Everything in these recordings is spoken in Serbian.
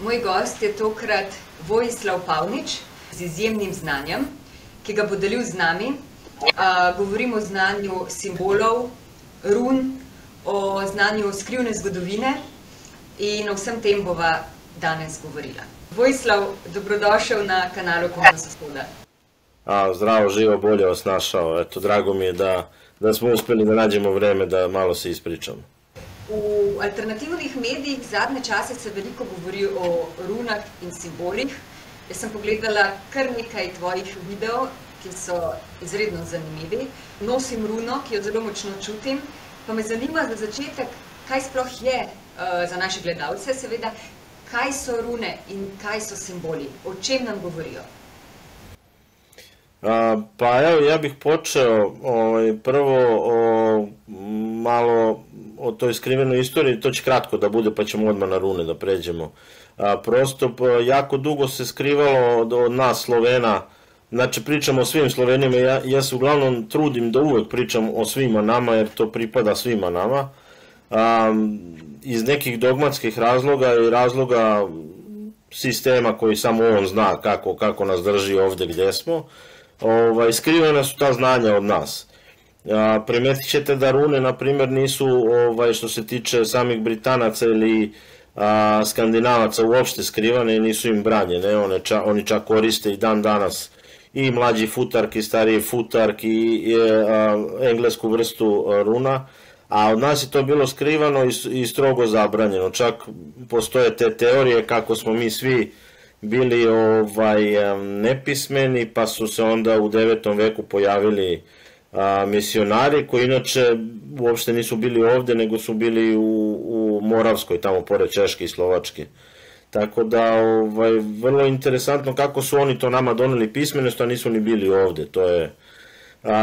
Moj gost je tokrat Vojislav Pavnič z izjemnim znanjem, ki ga bo delil z nami. Govorimo o znanju simbolov, run, o znanju skrivne zgodovine in o vsem tem bova danes govorila. Vojislav, dobrodošel na kanalu Kompas Vzhoda. Zdravo, živo, bolje vas našao. Eto, drago mi je da smo uspeli da nađemo vreme da malo se ispričamo. V alternativnih medijih zadnje čase se veliko govori o runah in simbolih. Jaz sem pogledala kar nekaj tvojih videov, ki so izredno zanimivi. Nosim runo, ki jo zelo močno čutim, pa me zanima za začetek, kaj sploh je za naše gledalce, seveda, kaj so rune in kaj so simboli, o čem nam govorijo. Pa evo, ja bih počeo prvo malo o toj skrivenoj istoriji, to će kratko da bude pa ćemo odmah na rune da pređemo. Prosto jako dugo se skrivalo od nas Slovena, znači pričamo o svim Slovenima, ja se uglavnom trudim da uvek pričam o svima nama jer to pripada svima nama. Iz nekih dogmatskih razloga i razloga sistema koji samo on zna kako nas drži ovde gdje smo, skrivena su ta znanja od nas. Primetit ćete da rune, na primjer, nisu, što se tiče samih Britanaca ili Skandinavaca, uopšte skrivane i nisu im branjene. Oni čak koriste i dan danas i mlađi futark i stariji futark i englesku vrstu runa, a od nas je to bilo skrivano i strogo zabranjeno. Čak postoje te teorije kako smo mi svi bili nepismeni, pa su se onda u 9. veku pojavili misionari koji inače uopšte nisu bili ovde, nego su bili u Moravskoj, tamo pored Češke i Slovačke. Tako da, vrlo interesantno kako su oni to nama doneli pismenost, a nisu ni bili ovde, to je.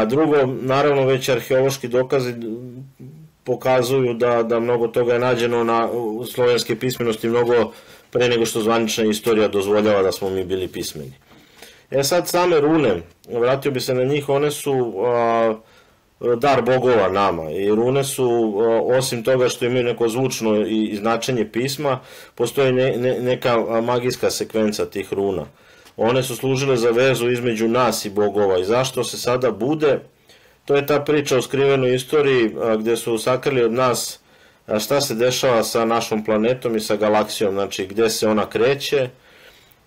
Drugo, naravno, već arheološki dokazi pokazuju da mnogo toga je nađeno na slovenske pismenosti, mnogo pre nego što zvanična istorija dozvoljava da smo mi bili pismeni. Sad same rune, vratio bi se na njih, one su dar bogova nama i rune su, osim toga što imaju neko zvučno i značenje pisma, postoji neka magijska sekvenca tih runa. One su služile za vezu između nas i bogova i zašto se sada bude, to je ta priča o skrivenoj istoriji gde su sakrili od nas šta se dešava sa našom planetom i sa galaksijom, znači gde se ona kreće.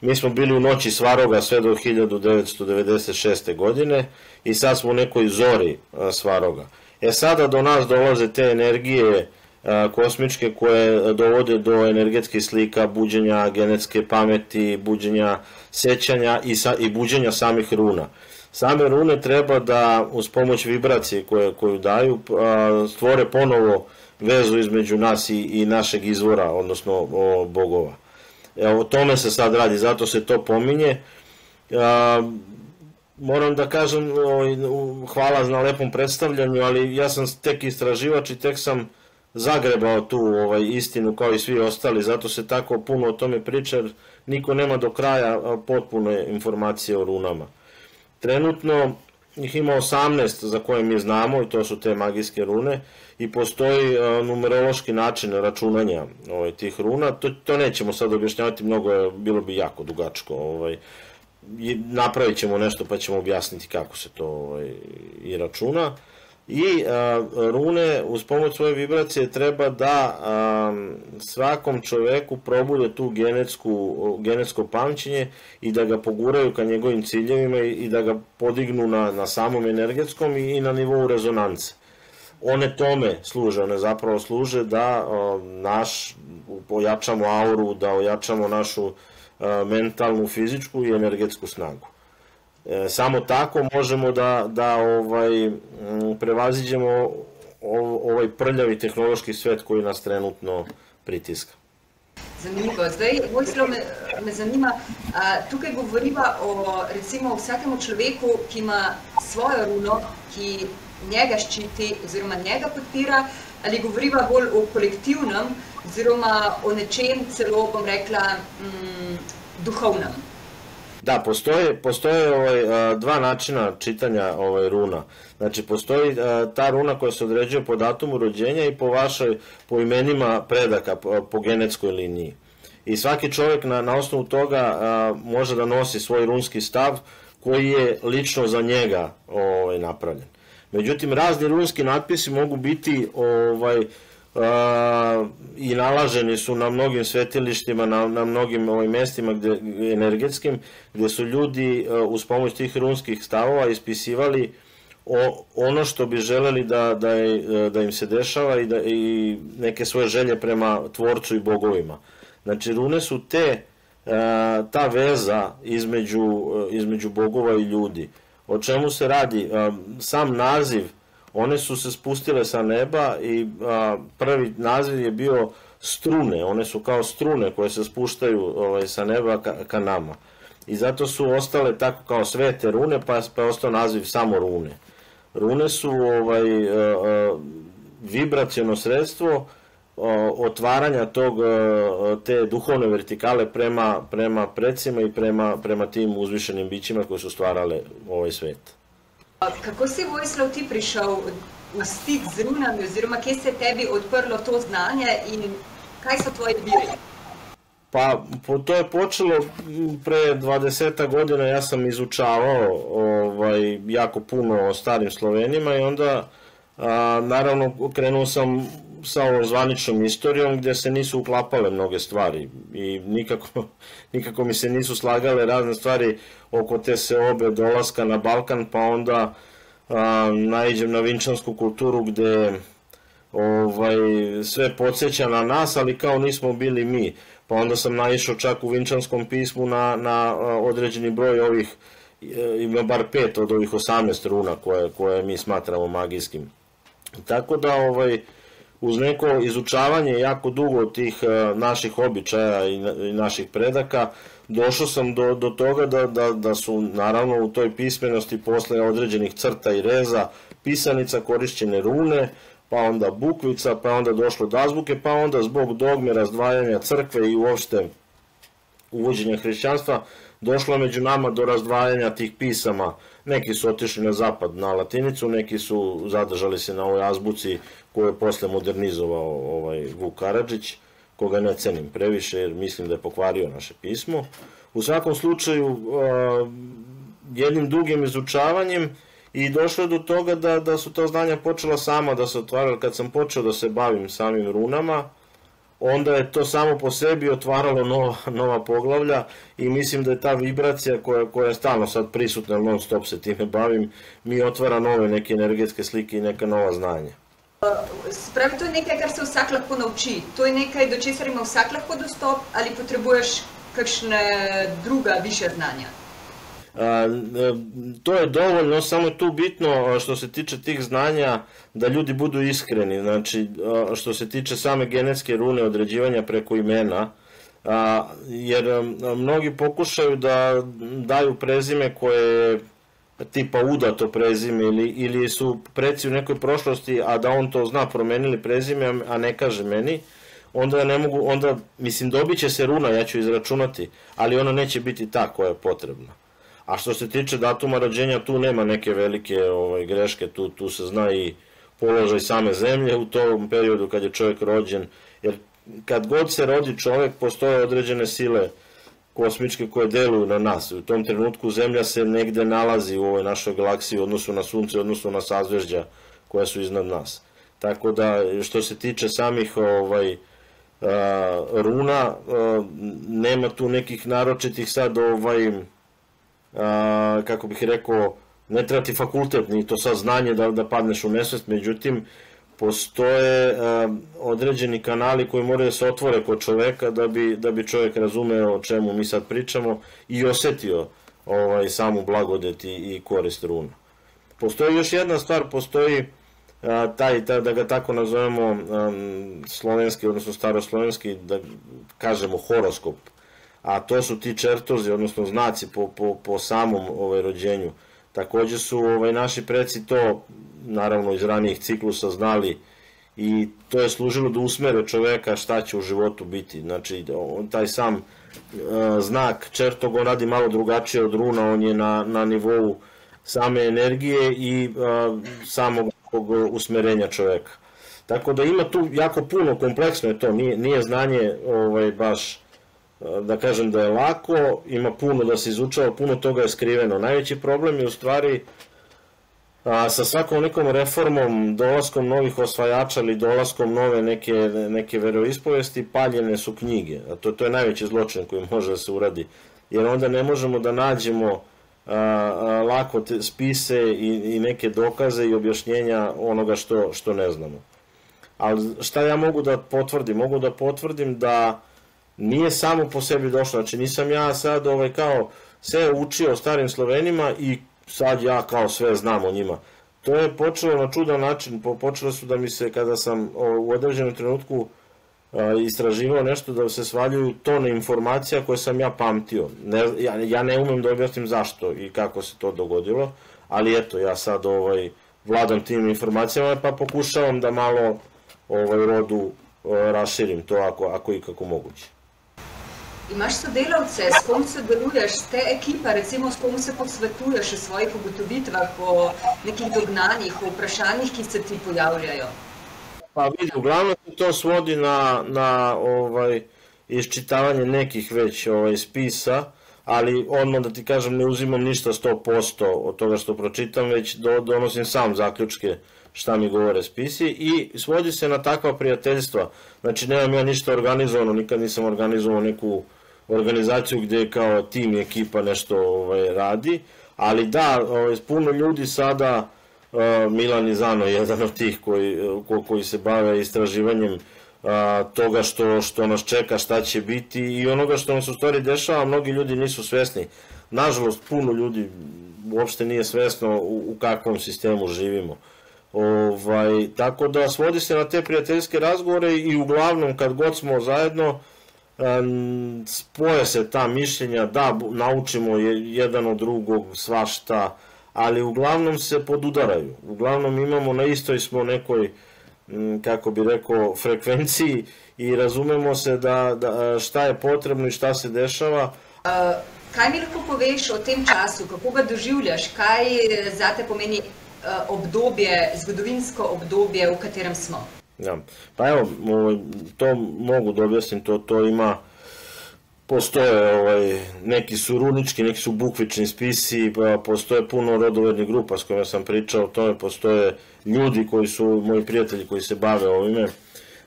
Mi smo bili u noći Svaroga sve do 1996. godine i sad smo u nekoj zori Svaroga. Sada do nas dolaze te energije kosmičke koje dovode do energetskih slika, buđenja genetske pameti, buđenja sećanja i buđenja samih runa. Same rune treba da uz pomoć vibracije koju daju stvore ponovo vezu između nas i našeg izvora, odnosno bogova. O tome se sad radi, zato se to pominje. Moram da kažem, hvala na lepom predstavljanju, ali ja sam tek istraživač i tek sam zagrebao tu istinu kao i svi ostali, zato se tako puno o tome priča, jer niko nema do kraja potpune informacije o runama. Trenutno ih ima 18 za koje mi znamo i to su te magijske rune i postoji numerološki način računanja tih runa. To nećemo sad objašnjavati mnogo, bilo bi jako dugačko. Napravit ćemo nešto pa ćemo objasniti kako se to i računa. I rune uz pomoć svoje vibracije treba da svakom čoveku probude tu genetsko pamćenje i da ga poguraju ka njegovim ciljevima i da ga podignu na samom energetskom i na nivou rezonance. One tome služe, one zapravo služe da ojačamo auru, da ojačamo našu mentalnu, fizičku i energetsku snagu. Samo tako možemo da prevaziđemo ovaj prljavi tehnološki svet koji nas trenutno pritiska. Zanimivo. Zdaj, Vojislav, me zanima, tukaj govoriva o recimo vsakemu človeku, ki ima svojo runo, ki njega ščiti oziroma njega podpira, ali govoriva bolj o kolektivnem oziroma o nečem celo, bom rekla, duhovnem? Da, postoje dva načina čitanja runa. Znači, postoji ta runa koja se određuje po datumu rođenja i po imenima predaka, po genetskoj liniji. I svaki čovjek na osnovu toga može da nosi svoj runski stav koji je lično za njega napravljen. Međutim, razni runski natpisi mogu biti i nalaženi su na mnogim svetilištima, na mnogim mestima energetskim, gdje su ljudi uz pomoć tih runskih stavova ispisivali ono što bi želeli da im se dešava i neke svoje želje prema tvorcu i bogovima. Znači, rune su ta veza između bogova i ljudi. O čemu se radi? Sam naziv, one su se spustile sa neba i prvi naziv je bio strune. One su kao strune koje se spuštaju sa neba ka nama. I zato su ostale tako kao svete rune, pa je ostao naziv samo rune. Rune su vibraciono sredstvo otvaranja te duhovne vertikale prema predsima i prema tim uzvišenim bićima koji su stvarale ovaj svet. Kako si, Vojislav, ti prišel v stik z runami, oziroma kje se je tebi odprlo to znanje in kaj so tvoji viri? Pa, to je počelo pre 20 godina, ja sam izučavao jako puno o starim Slovenima i onda, naravno, krenuo sam sa ovom zvaničnom istorijom gdje se nisu uklapale mnoge stvari i nikako mi se nisu slagale razne stvari oko te seobe dolaska na Balkan, pa onda naiđem na vinčansku kulturu gdje sve podsjeća na nas, ali kao nismo bili mi. Pa onda sam naišao čak u vinčanskom pismu na određeni broj ovih, ima bar 5 od ovih 18 runa koje mi smatramo magijskim. Tako da uz neko izučavanje jako dugo tih naših običaja i naših predaka, došao sam do toga da su naravno u toj pismenosti posle određenih crta i reza pisanica korišćene rune, pa onda bukvica, pa onda došlo do azbuke, pa onda zbog dogme razdvajanja crkve i uopšte uvođenja hrišćanstva došlo među nama do razdvajanja tih pisama. Neki su otišli na zapad, na latinicu, neki su zadržali se na ovoj azbuci koju je posle modernizovao Vuk Karadžić, koga ne cenim previše jer mislim da je pokvario naše pismo. U svakom slučaju, jednim dugim izučavanjem i došlo je do toga da su ta znanja počela sama da se otvarala. Kad sam počeo da se bavim samim runama, onda je to samo po sebi otvaralo nova poglavlja i mislim da je ta vibracija koja je stalno sad prisutna, non stop se time bavim, mi otvara nove neke energetske slike i neka nova znanja. Spravi, to je nekaj, kar se vsak lahko nauči. To je nekaj, do česar ima vsak lahko dostop, ali potrebuješ kakšne druga višja znanja? To je dovoljno, samo je tu bitno što se tiče tih znanja da ljudi budu iskreni. Znači, što se tiče same genetske rune, određivanja preko imena, jer mnogi pokušaju da daju prezime koje je tipa udato prezime ili su preci u nekoj prošlosti, a da on to zna, promenili prezime, a ne kaže meni, onda ne mogu, mislim, dobit će se runa, ja ću izračunati, ali ona neće biti ta koja je potrebna. A što se tiče datuma rođenja, tu nema neke velike greške, tu se zna i položaj same zemlje u tom periodu kad je čovjek rođen, jer kad god se rodi čovjek, postoje određene sile kosmičke koje deluju na nas. U tom trenutku zemlja se negde nalazi u ovoj našoj galaksiji u odnosu na sunce, u odnosu na sazvežđa koja su iznad nas. Tako da, što se tiče samih runa, nema tu nekih naročitih sad kako bih rekao, ne treba ti fakultet, ni to sad znanje da padneš u nesvest, međutim, postoje određeni kanali koji moraju da se otvore kod čoveka da bi čovek razumeo o čemu mi sad pričamo i osetio samu blagodet i korist runa. Postoji još jedna stvar, postoji da ga tako nazovemo slovenski, odnosno staroslovenski, da kažemo horoskop, a to su ti čertozi, odnosno znaci po samom rođenju. Takođe su naši preci to, naravno iz ranijih ciklusa, znali i to je služilo da usmere čoveka šta će u životu biti. Znači, taj sam znak čertog, on radi malo drugačije od runa, on je na nivou same energije i samog usmerenja čoveka. Tako da ima tu jako puno, kompleksno je to, nije znanje baš da kažem da je lako, ima puno da se izučava, puno toga je skriveno. Najveći problem je u stvari sa svakom nekom reformom, dolaskom novih osvajača ili dolaskom nove neke veroispovesti, paljene su knjige. A to je najveći zločin koji može da se uradi. Jer onda ne možemo da nađemo lako spise i neke dokaze i objašnjenja onoga što ne znamo. Ali šta ja mogu da potvrdim? Mogu da potvrdim da nije samo po sebi došlo. Znači nisam ja sad kao sve učio o starim Slovenima i sad ja kao sve znam o njima. To je počelo na čudan način. Počelo su da mi se, kada sam u određenom trenutku istraživao nešto, da se svaljuju tone informacija koje sam ja pamtio. Ja ne umem da objasnim zašto i kako se to dogodilo, ali eto, ja sad vladam tim informacijama pa pokušavam da malo rodu raširim to ako i kako moguće. Imaš sodelavce, s kom sodeluješ, te ekipa, recimo s kom se posvetuješ o svojih ugotovitvah, o nekih dognanjih, o vprašanjih, ki se ti pojavljajo? Pa vidi, uglavnom se to svodi na iščitavanje nekih već spisa, ali odmah da ti kažem ne uzimam ništa 100% od toga što pročitam, već donosim sam zaključke šta mi govore spisi i svodi se na takva prijateljstva. Znači nemam ja ništa organizovano, nikad nisam organizovao neku organizaciju gde kao tim i ekipa nešto radi, ali da, puno ljudi sada, Milan Izano je jedan od tih koji se bave istraživanjem toga što nas čeka, šta će biti i onoga što nam se u stvari dešava, mnogi ljudi nisu svesni. Nažalost, puno ljudi uopšte nije svesno u kakvom sistemu živimo. Tako da svodi se na te prijateljske razgovore i uglavnom kad god smo zajedno spoje se ta mišljenja, da naučimo jedan od drugog svašta, ali uglavnom se podudaraju. Uglavnom imamo na istoj smo nekoj, kako bi rekao, frekvenciji i razumemo se da šta je potrebno i šta se dešava. Kaj mi lahko poveš o tem času, kako ga doživljaš, kaj zate pomeni obdobje, zgodovinsko obdobje, v katerem smo? Ja, pa evo, to mogu da objasnim, to ima, postoje neki su runički, neki su bukvični spisi, postoje puno rodovednih grupa s kojima sam pričao o tome, postoje ljudi koji su moji prijatelji koji se bave ovime.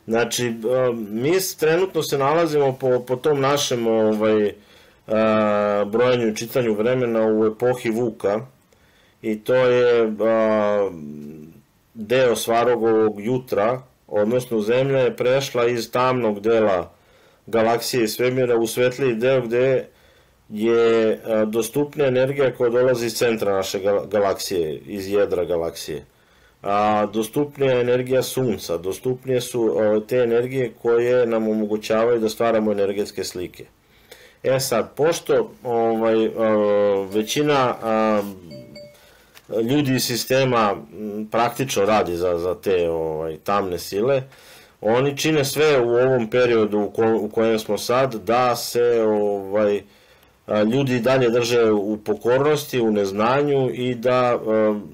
Znači, mi trenutno se nalazimo po tom našem brojanju i čitanju vremena u epohi Vuka i to je deo Svarogovog jutra, odnosno Zemlja je prešla iz tamnog dela galaksije i svemira u svetliji deo gde je dostupnija energija koja dolazi iz centra naše galaksije, iz jedra galaksije. Dostupnija je energija Sunca, dostupnije su te energije koje nam omogućavaju da stvaramo energetske slike. Sad, pošto većina ljudi iz sistema praktično radi za te tamne sile, oni čine sve u ovom periodu u kojem smo sad da se ljudi dalje drže u pokornosti, u neznanju i da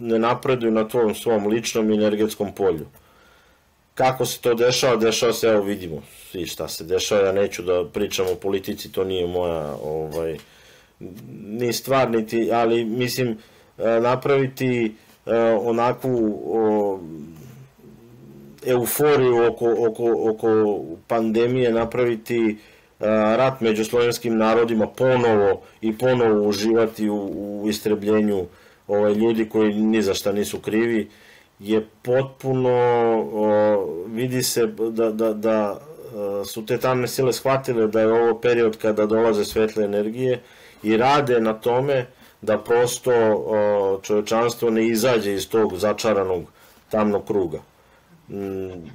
ne napreduju na tom svom ličnom i energetskom polju. Kako se to dešava? Dešava se, evo vidimo svi šta se dešava, ja neću da pričam o politici, to nije moja ni stvar, niti, ali mislim napraviti onakvu euforiju oko pandemije, napraviti rat među slovenskim narodima ponovo uživati u istrebljenju ljudi koji ni za šta nisu krivi, je potpuno, vidi se da su te tamne sile shvatile da je ovo period kada dolaze svetle energije i rade na tome da prosto čovečanstvo ne izađe iz tog začaranog tamnog kruga.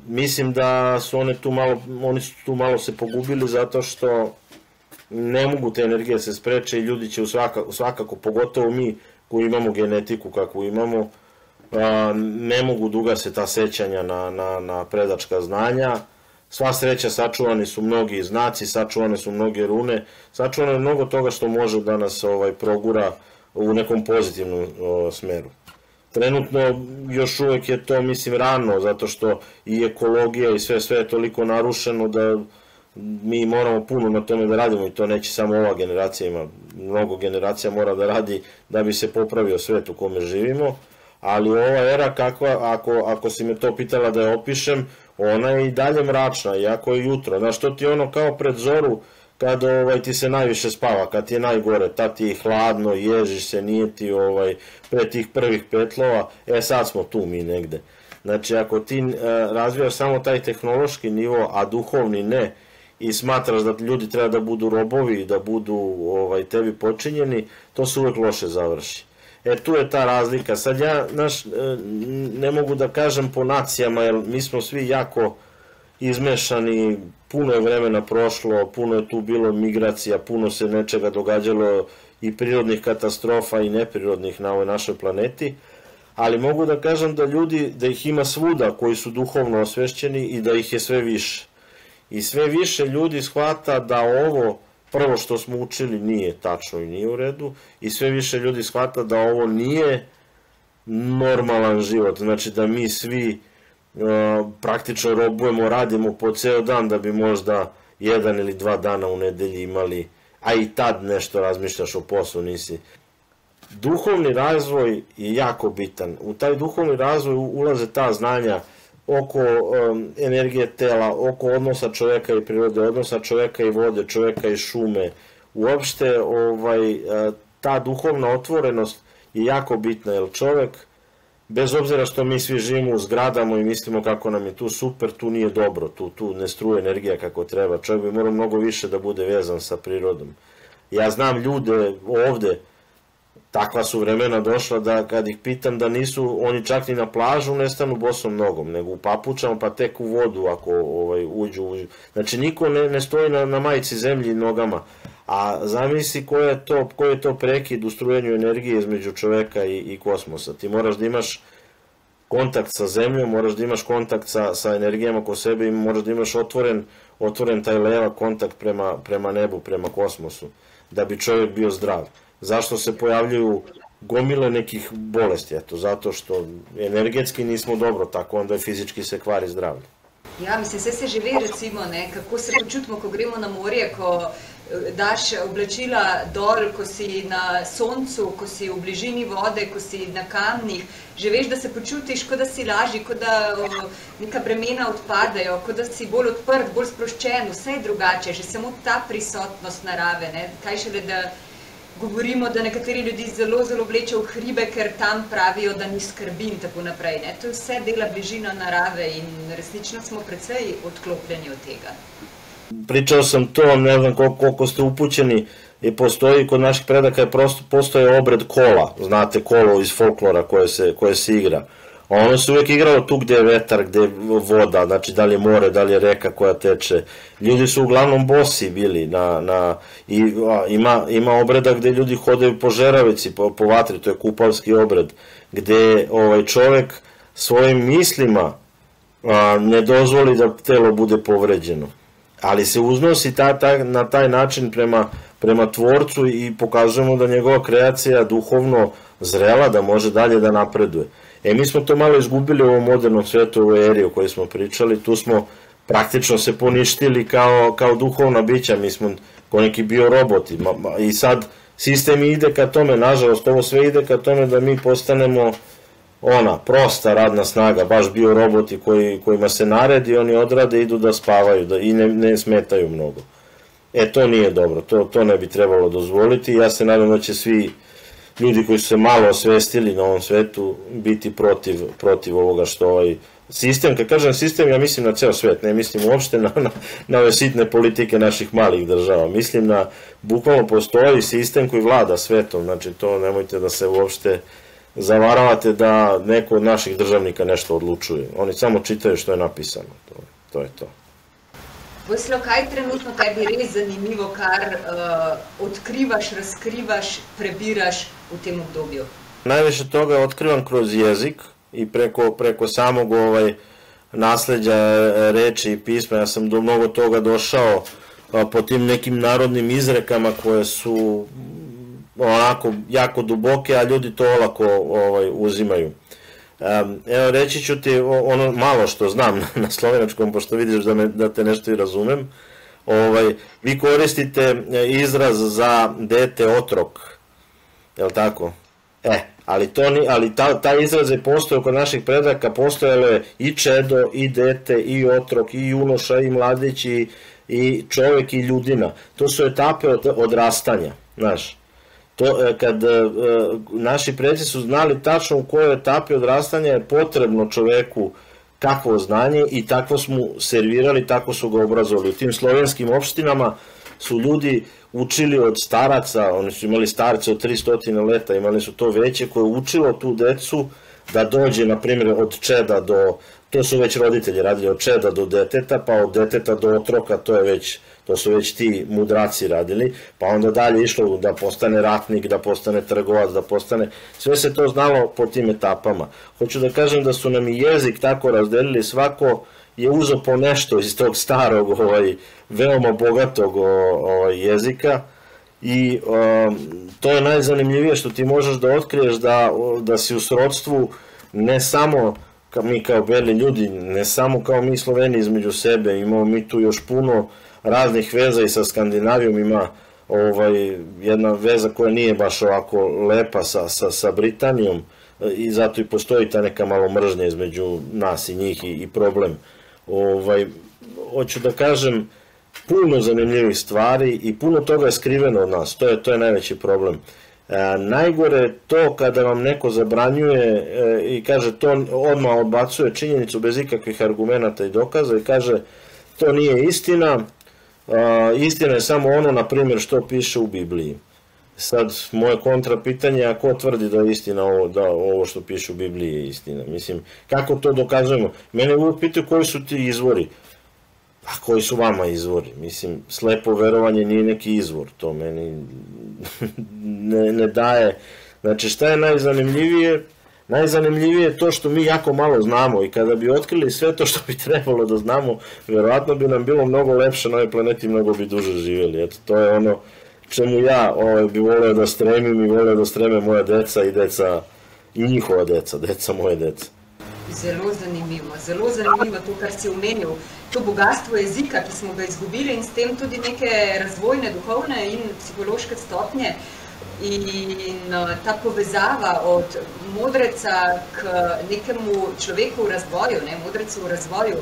Mislim da su oni su tu malo se pogubili zato što ne mogu te energije se spreče i ljudi će svakako, pogotovo mi koji imamo genetiku kakvu imamo, ne mogu da ugase ta sećanja na predačka znanja. Sva sreća, sačuvani su mnogi znaci, sačuvane su mnoge rune, sačuvano je mnogo toga što može da nas progura u nekom pozitivnom smeru. Trenutno još uvek je to, mislim, rano, zato što i ekologija i sve je toliko narušeno mi moramo puno na tome da radimo i to neće samo ova generacija, ima mnogo generacija mora da radi da bi se popravio svet u kome živimo, ali ova era kakva, ako si me to pitala da je opišem, ona je i dalje mračna, iako je jutro. Znaš, to ti je ono kao pred zoru, kad ti se najviše spava, kad ti je najgore, tad ti je hladno, ježiš se, nije ti pre tih prvih petlova, sad smo tu mi negde. Znači, ako ti razvijaš samo taj tehnološki nivo, a duhovni ne, i smatraš da ljudi treba da budu robovi, da budu tebi počinjeni, to se uvek loše završi. Tu je ta razlika. Sad ja, ne mogu da kažem po nacijama, jer mi smo svi jako izmešani, puno je vremena prošlo, puno je tu bilo migracija, puno se nečega događalo i prirodnih katastrofa i neprirodnih na ovoj našoj planeti, ali mogu da kažem da ljudi, da ih ima svuda koji su duhovno osvešćeni i da ih je sve više. I sve više ljudi shvata da ovo prvo što smo učili nije tačno i nije u redu i sve više ljudi shvata da ovo nije normalan život, znači da mi svi praktično robujemo, radimo po ceo dan da bi možda 1 ili 2 dana u nedelji imali, a i tad nešto razmišljaš o poslu, nisi. Duhovni razvoj je jako bitan. U taj duhovni razvoj ulaze ta znanja oko energije tela, oko odnosa čoveka i prirode, odnosa čoveka i vode, čoveka i šume. Uopšte ta duhovna otvorenost je jako bitna, jer čovek, bez obzira što mi svi živimo u zgradama i mislimo kako nam je tu super, tu nije dobro, tu ne struje energija kako treba. Čovjek bi morao mnogo više da bude vezan sa prirodom. Ja znam ljude ovde, takva su vremena došla da kad ih pitam da nisu, oni čak ni na plažu ne stanu bosom nogom, nego u papučama pa tek u vodu ako uđu. Znači niko ne stoji na majici zemlji nogama, a zamisli koji je to prekid u strujenju energije između čoveka i kosmosa. Ti moraš da imaš kontakt sa zemljom, moraš da imaš kontakt sa energijama oko sebe i moraš da imaš otvoren taj leva kontakt prema nebu, prema kosmosu, da bi čovjek bio zdrav. Zašto se pojavljaju gomile nekih bolesti? Eto, zato što energetski nismo dobro, tako onda fizički se kvari zdravlje. Ja, mislim, vse se že ve, recimo, kako se počutimo, ko gremo na morje, ko daš oblačila dol, ko si na soncu, ko si v bližini vode, ko si na kamnih, že veš, da se počutiš, kot da si lažji, kot da neka bremena odpadajo, kot da si bolj odprt, bolj sproščen, vse je drugače, že samo ta prisotnost narave, kaj šele, da govorimo, da nekateri ljudi zelo, zelo vlečejo v hribe, ker tam pravijo, da ni skrbi in tako naprej. To je vse dela bližina narave in resnično smo precej odklopljeni od tega. Pričao sam to, ne znam koliko ste upućeni, postoji kod naših predaka, postoje obred kola, znate kolo iz folklora koje se igra. Ono se uvijek igralo tu gde je vetar, gde je voda, znači da li je more, da li je reka koja teče. Ljudi su uglavnom bosi bili, ima obreda gde ljudi hodaju po žeravici, po vatri, to je kupalski obred, gde čovek svojim mislima ne dozvoli da telo bude povređeno. Ali se uznosi na taj način prema tvorcu i pokazujemo da njegova kreacija duhovno zrela, da može dalje da napreduje. Mi smo to malo izgubili u ovom modernom svetu, u ovoj eri o kojoj smo pričali, tu smo praktično se poništili kao duhovna bića, mi smo kao neki bioroboti i sad sistem ide ka tome, nažalost ovo sve ide ka tome da mi postanemo prosta radna snaga, baš bioroboti kojima se naredi, oni odrade, idu da spavaju i ne smetaju mnogo. To nije dobro, to ne bi trebalo dozvoliti, ja se nadam da će svi ljudi koji su se malo osvestili na ovom svetu biti protiv ovoga što sistem, kad kažem sistem, ja mislim na ceo svet, ne mislim uopšte na ove sitne politike naših malih država, mislim na, bukvalno postoji sistem koji vlada svetom, znači to nemojte da se uopšte zavaravate da neko od naših državnika nešto odlučuje, oni samo čitaju što je napisano, to je to. Vojslo, kaj trenutno tebi res zanimivo, kar otkrivaš, razkrivaš, prebiraš v tem obdobju? Najviše toga otkrivam kroz jezik i preko samog nasleđa reči i pisma. Ja sam do mnogo toga došao po tim nekim narodnim izrekama koje su onako jako duboke, a ljudi to olako uzimaju. Evo, reći ću ti ono malo što znam na slovenačkom, pošto vidiš da te nešto i razumem. vi koristite izraz za dete otrok, je li tako? Ali taj izraz je postojao kod naših predaka, postojalo je i čedo, i dete, i otrok, i junoša, i mladić, i čovjek, i ljudina. To su etape odrastanja, znaš. Kad naši preci su znali tačno u kojoj etapi odrastanja je potrebno čoveku kakvo znanje i takvo su mu servirali, tako su ga obrazovali. U tim slovenskim opštinama su ljudi učili od staraca, oni su imali starce od 300 leta, imali su to veće koje učilo tu decu da dođe, na primjer, od čeda do, to su već roditelji radili, od čeda do deteta, pa od deteta do otroka, to su već ti mudraci radili, pa onda dalje išlo da postane ratnik, da postane trgovac, da postane, sve se to znalo po tim etapama. Hoću da kažem da su nam i jezik tako razdelili, svako je uzeo po nešto iz tog starog, veoma bogatog jezika i to je najzanimljivije što ti možeš da otkriješ da si u srodstvu ne samo mi kao beli ljudi, ne samo kao mi Sloveni između sebe, imamo mi tu još puno raznih veza i sa Skandinavijom, ima jedna veza koja nije baš ovako lepa sa Britanijom i zato i postoji ta neka malo mržnja između nas i njih i problem. Hoću da kažem, puno zanimljivih stvari i puno toga je skriveno od nas, to je najveći problem. Najgore je to kada vam neko zabranjuje i kaže to odmah odbacuje činjenicu bez ikakvih argumenata i dokaza i kaže to nije istina, istina je samo ono, na primjer, što piše u Bibliji. Sad, moje kontra pitanje je, a ko tvrdi da je istina ovo što piše u Bibliji je istina? Mislim, kako to dokazujemo? Mene uvijek pitaju koji su ti izvori. A koji su vama izvori? Mislim, slepo verovanje nije neki izvor, to meni ne daje. Znači, šta je najzanimljivije? Najzanimljivije je to što mi jako malo znamo i kada bi otkrili sve to što bi trebalo da znamo, verovatno bi nam bilo mnogo lepše na ovoj planeti, mnogo bi duže živjeli. Eto, to je ono čemu ja bi voleo da stremim i voleo da streme moja deca i njihova deca moje deca. Zelo zanimivo to, kar si omenil, to bogatstvo jezika, ki smo ga izgubili in s tem tudi neke razvojne, duhovne in psihološke stopnje in ta povezava od modreca k nekemu človeku v razvoju, modrecu v razvoju,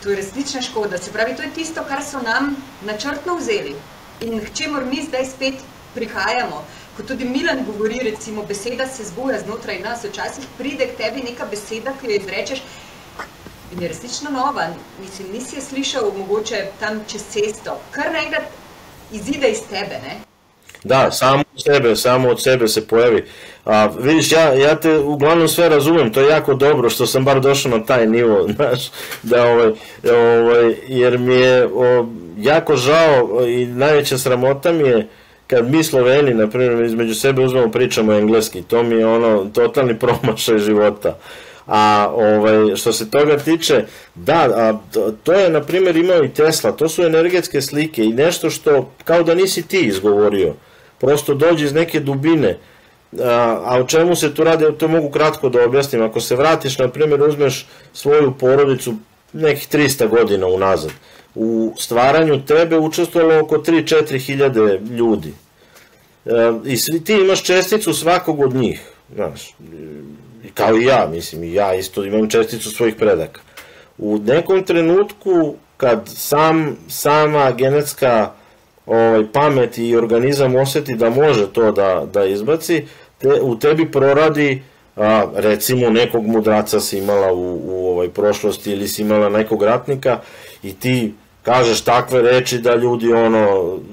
to je resnična škoda. Se pravi, to je tisto, kar so nam načrtno vzeli in k čemur mi zdaj spet prihajamo. Ko tudi Milan govori, recimo, beseda se zbuja znotraj nas, včasih pride k tebi neka beseda, ki jo izrečeš in je resnično nova. Mislim, nisi je slišal mogoče tam čez cesto, kar naenkrat izide iz tebe, ne? Da, samo od sebe se pojavi. Vidiš, ja te uglavnom sve razumem, to je jako dobro što sam bar došao na taj nivo, znaš, jer mi je jako žao i najveća sramota mi je kad mi Sloveni, na primjer, između sebe uzmemo pričamo engleski, to mi je ono totalni promašaj života. A što se toga tiče, da, to je, na primjer, imao i Tesla, to su energetske slike i nešto što kao da nisi ti izgovorio, prosto dođe iz neke dubine. A o čemu se tu radi, to mogu kratko da objasnim. Ako se vratiš, na primjer, uzmeš svoju porodicu nekih 300 godina unazad, u stvaranju tebe učestvovalo oko 3-4 hiljade ljudi. I ti imaš česticu svakog od njih, znaš, kao i ja, mislim, i ja isto imam česticu svojih predaka. U nekom trenutku, kad sama genetska pamet i organizam osjeti da može to da izbaci, u tebi proradi, recimo, nekog mudraca si imala u prošlosti ili si imala nekog ratnika i ti kažeš takve reči da ljudi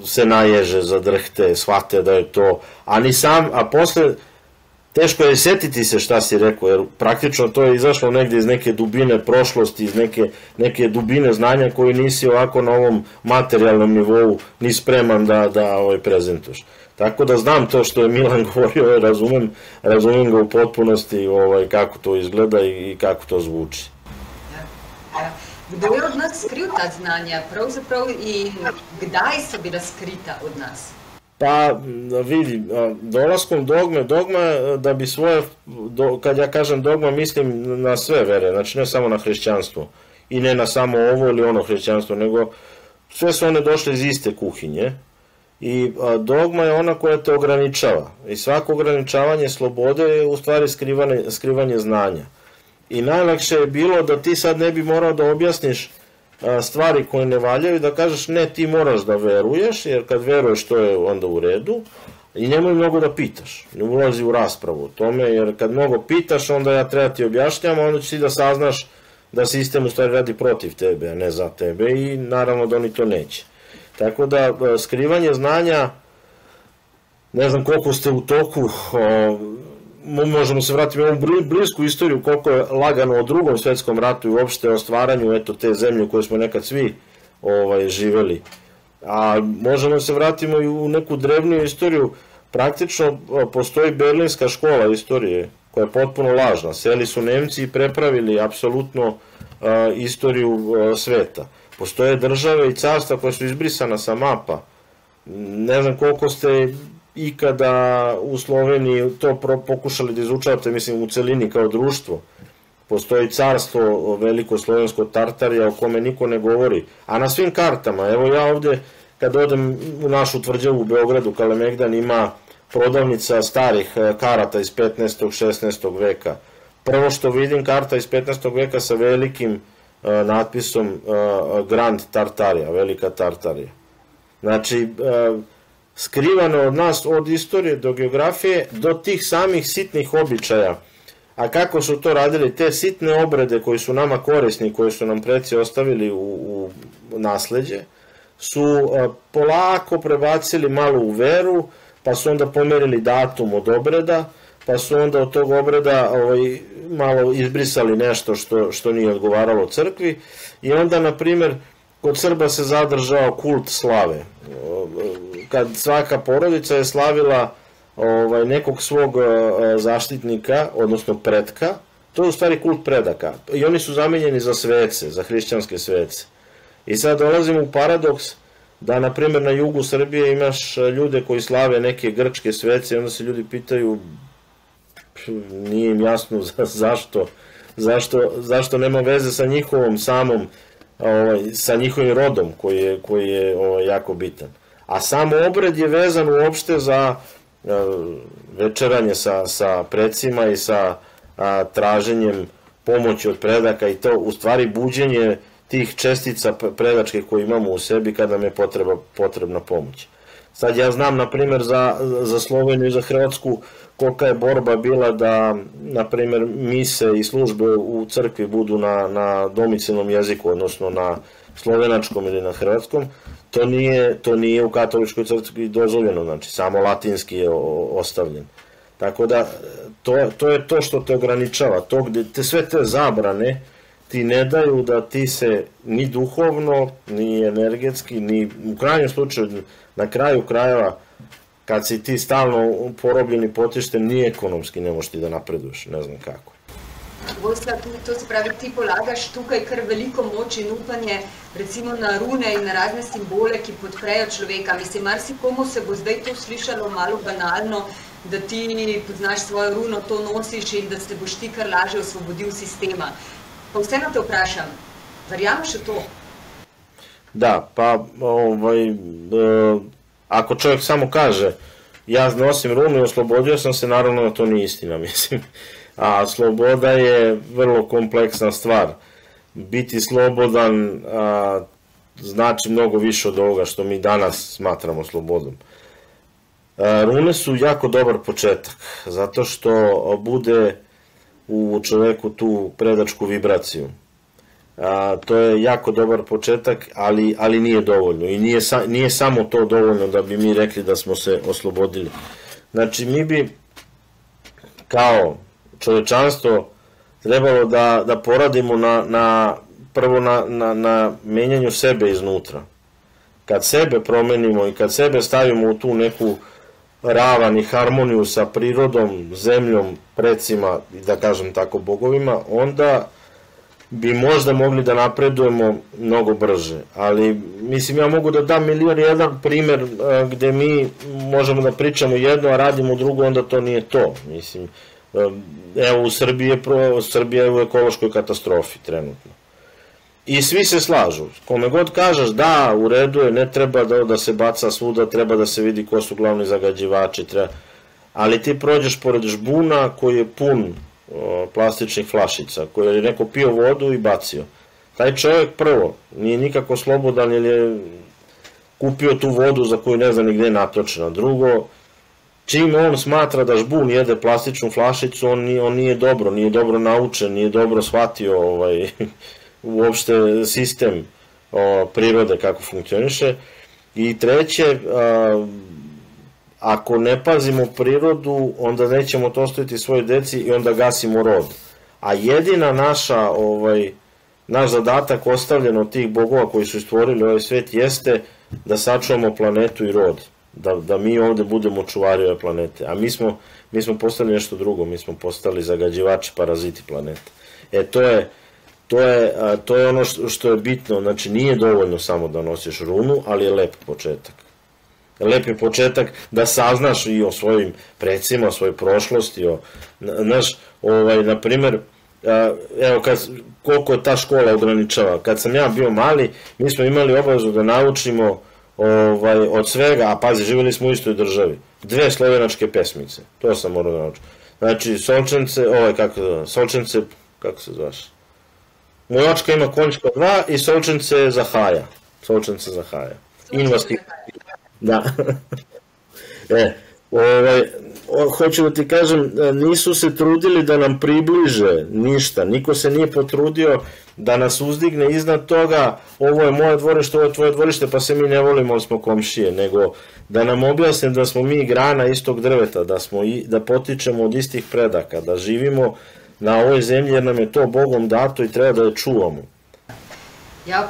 se naježe, zadrhte, shvate da je to, a posle teško je setiti se šta si rekao, jer praktično to je izašlo negdje iz neke dubine prošlosti, iz neke dubine znanja koju nisi ovako na ovom materijalnom nivou ni spreman da prezentuješ. Tako da znam to što je Milan govorio, razumem ga u potpunosti kako to izgleda i kako to zvuči. Kdo je od nas skril ta znanja pravzaprav in kdaj so bila skrita od nas? Pa vidi, dolaskom dogma da bi svoje, kad ja kažem dogma mislim na sve vere, znači ne samo na hrišćanstvo i ne na samo ovo ili ono hrišćanstvo, nego sve su one došle iz iste kuhinje i dogma je ona koja te ograničava i svako ograničavanje slobode je u stvari skrivanje znanja. I najlakše je bilo da ti sad ne bi morao da objasniš stvari koje ne valjaju, da kažeš ne, ti moraš da veruješ, jer kad veruješ to je onda u redu i nemoj mnogo da pitaš, ne ulazi u raspravu o tome, jer kad mnogo pitaš onda ja treba ti objašnjam, onda ćeš ti da saznaš da sistem u stvari radi protiv tebe, a ne za tebe i naravno da oni to neće. Tako da skrivanje znanja, ne znam koliko ste u toku, možemo se vratiti u ovu blisku istoriju koliko je lagano o Drugom svetskom ratu i uopšte o stvaranju te zemlje u kojoj smo nekad svi živeli. A možemo se vratimo i u neku drevniju istoriju. Praktično postoji Berlinska škola istorije koja je potpuno lažna. Seli su Nemci i prepravili apsolutno istoriju sveta. Postoje države i carstva koja su izbrisana sa mapa. Ne znam koliko ste ikada u Sloveniji to pokušali da izučavate, mislim, u celini kao društvo. Postoji carstvo veliko slovensko Tartarija o kome niko ne govori, a na svim kartama, evo ja ovde kad odem u našu tvrđavu u Beogradu, Kalemegdan ima prodavnica starih karata iz 15. 16. veka. Prvo što vidim karta iz 15. veka sa velikim natpisom Grand Tartarija, Velika Tartarija. Znači, skrivano od nas, od istorije do geografije, do tih samih sitnih običaja. A kako su to radili? Te sitne obrede koji su nama korisni, koje su nam preci ostavili u nasleđe, su polako prebacili malo u veru, pa su onda pomerili datum od obreda, pa su onda od tog obreda malo izbrisali nešto što nije odgovaralo crkvi i onda, na primjer, kod Srba se zadržao kult slave. Kad svaka porodica je slavila nekog svog zaštitnika, odnosno pretka, to je u stvari kult predaka. I oni su zamenjeni za svece, za hrišćanske svece. I sad dolazimo u paradoks da, na primjer, na jugu Srbije imaš ljude koji slave neke grčke svece i onda se ljudi pitaju, nije im jasno zašto nema veze sa njihovom samom, sa njihovim rodom koji je jako bitan. A sam obred je vezan uopšte za večeranje sa precima i sa traženjem pomoći od predaka i to u stvari buđenje tih čestica predačke koje imamo u sebi kada nam je potrebna pomoć. Sad ja znam, na primjer, za Sloveniju i za Hrvatsku kolika je borba bila da, na primjer, mise i službe u crkvi budu na domicilnom jeziku, odnosno na slovenačkom ili na hrvatskom. To nije u katoličkoj crkvi dozvoljeno, znači samo latinski je ostavljen. Tako da, to je to što te ograničava. Sve te zabrane ti ne daju da ti se ni duhovno, ni energetski, ni u krajnjem slučaju, na kraju krajeva, kad si ti stalno porobljen i potišten, ni ekonomski ne možeš ti da napreduješ, ne znam kako. Vojislav, to se pravi, ti polagaš tukaj kar veliko moč in upanje, recimo na rune in na razne simbole, ki podprejo človeka. Mislim, marsikomu se bo zdaj to slišalo malo banalno, da ti poznaš svojo runo, to nosiš in da se boš ti kar lažje osvobodil sistema. Pa vseeno te vprašam, verjameš v to? Da, pa ako čovjek samo kaže ja nosim runu i oslobodio sam se, naravno da to nije istina, mislim. A sloboda je vrlo kompleksna stvar. Biti slobodan znači mnogo više od ovoga što mi danas smatramo slobodom. Rune su jako dobar početak, zato što bude u čoveku tu predačku vibraciju. To je jako dobar početak, ali nije dovoljno. I nije samo to dovoljno da bi mi rekli da smo se oslobodili. Znači, mi bi kao čovečanstvo trebalo da poradimo prvo na menjanju sebe iznutra. Kad sebe promenimo i kad sebe stavimo u tu neku ravan i harmoniju sa prirodom, zemljom, precima i da kažem tako bogovima, onda bi možda mogli da napredujemo mnogo brže. Ali, mislim, ja mogu da dam jedan primjer gde mi možemo da pričamo jedno, a radimo drugo, onda to nije to. Mislim, evo, Srbija je u ekološkoj katastrofi trenutno. I svi se slažu. Kome god kažeš da, u redu je, ne treba da se baca svuda, treba da se vidi ko su glavni zagađivači, ali ti prođeš pored žbuna koji je pun plastičnih flašica, koji je neko pio vodu i bacio. Taj čovjek prvo nije nikako slobodan jer je kupio tu vodu za koju ne zna ni gde je natočena. Drugo, čim on smatra da žbun jede plastičnu flašicu, on nije dobro naučen, nije dobro shvatio uopšte sistem prirode kako funkcioniše. I treće, ako ne pazimo prirodu, onda nećemo to ostaviti svojoj deci i onda gasimo rod. A jedina naš zadatak ostavljen od tih bogova koji su stvorili ovaj svet jeste da sačuvamo planetu i rod. Da mi ovde budemo čuvari ove planete. A mi smo postali nešto drugo, mi smo postali zagađivači, paraziti planete. To je ono što je bitno, znači nije dovoljno samo da nosiš runu, ali je lep početak. Lep je početak da saznaš i o svojim precima, o svojoj prošlosti, znaš, na primer, evo, koliko je ta škola ograničava. Kad sam ja bio mali, mi smo imali obavezu da naučimo od svega, a pazi, živjeli smo u istoj državi, 2 slovenačke pesmice, to sam morao da naučim. Znači, Solčence, kako se zvaš? Moj očka ima konjčka 2 i Solčence Zahaja. Solčence Zahaja. Da. Hoću da ti kažem, nisu se trudili da nam približe ništa, niko se nije potrudio da nas uzdigne iznad toga, ovo je moje dvorište, ovo je tvoje dvorište, pa se mi ne volimo, ali smo komšije, nego da nam objasne da smo mi grana istog drveta, da potičemo od istih predaka, da živimo na ovoj zemlji jer nam je to Bogom dato i treba da je čuvamo. Ja,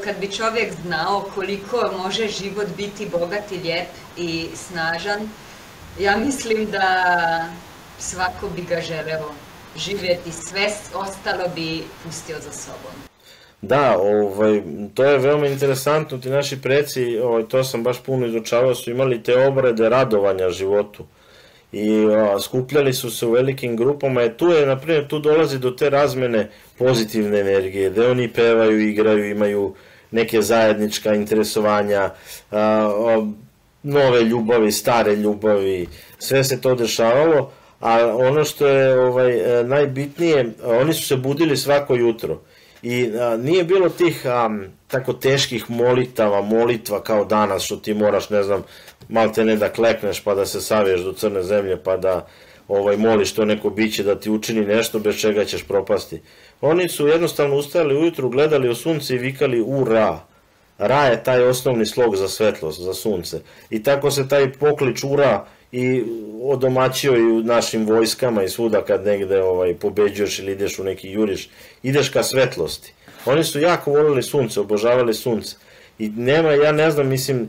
kad bi čovjek znao koliko može život biti bogat i lijep i snažan, ja mislim da svako bi ga želeo živjeti, sve ostalo bi pustio za sobom. Da, to je veoma interesantno, ti naši preci, to sam baš puno izučavao, su imali te obrede radovanja životu i skupljali su se u velikim grupama, tu dolazi do te razmene pozitivne energije, gde oni pevaju, igraju, imaju neke zajednička interesovanja, nove ljubavi, stare ljubavi, sve se to dešavalo, a ono što je najbitnije, oni su se budili svako jutro i nije bilo tih tako teških molitva kao danas, što ti moraš, ne znam, malte ne da klekneš pa da se saviješ do crne zemlje pa da moliš to neko biće da ti učini nešto bez čega ćeš propasti. Oni su jednostavno ustajali ujutru, gledali u sunce i vikali ura. Ra je taj osnovni slog za svetlost, za sunce. I tako se taj poklič ura i odomaćio i u našim vojskama i svuda kad negde pobeđuješ ili ideš u neki juriš, ideš ka svetlosti. Oni su jako volili sunce, obožavali sunce. I ja ne znam, mislim,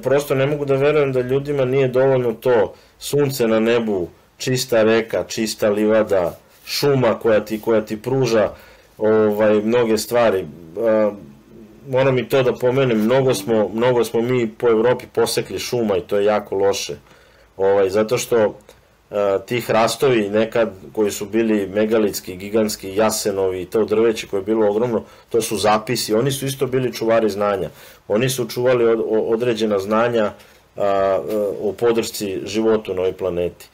prosto ne mogu da verujem da ljudima nije dovoljno to sunce na nebu, čista reka, čista livada, šuma koja ti pruža mnoge stvari. Moram i to da pomenem, mnogo smo mi po Evropi posekli šuma i to je jako loše. Zato što ti hrastovi nekad koji su bili megalitski, gigantski, jasenovi i to drveće koje je bilo ogromno, to su zapisi, oni su isto bili čuvari znanja. Oni su čuvali određena znanja o podršci životu na ovoj planeti.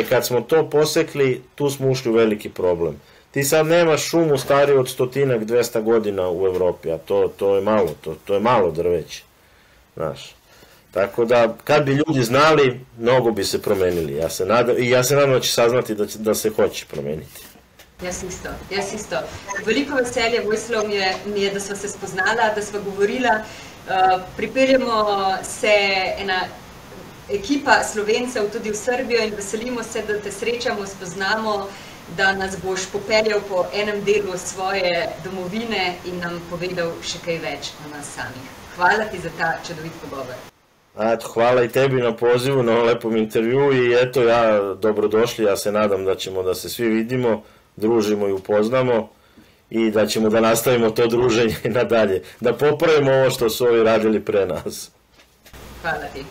Kad smo to posekli, tu smo ušli u veliki problem. Ti sad nemaš šumu stariju od 100-200 godina u Evropi, a to je malo, to je malo drveće, znaš. Tako da, kad bi ljudi znali, mnogo bi se promenili. Ja se nadam da će saznati da se hoće promeniti. Jaz isto. Veliko veselje, Vojislav, mi je, da sva se spoznala, da sva govorila. Pripeljamo se ena ekipa Slovencev tudi v Srbijo in veselimo se, da te srečamo, spoznamo, da nas boš popeljal po enem delu svoje domovine in nam povedal še kaj več o nas samih. Hvala ti za ta čudovit pogovor. Hvala i tebi na pozivu, na ovom lepom intervju i eto, dobrodošli, ja se nadam da ćemo da se svi vidimo, družimo i upoznamo i da ćemo da nastavimo to druženje nadalje, da popravimo ovo što su ovi radili pre nas. Hvala ti.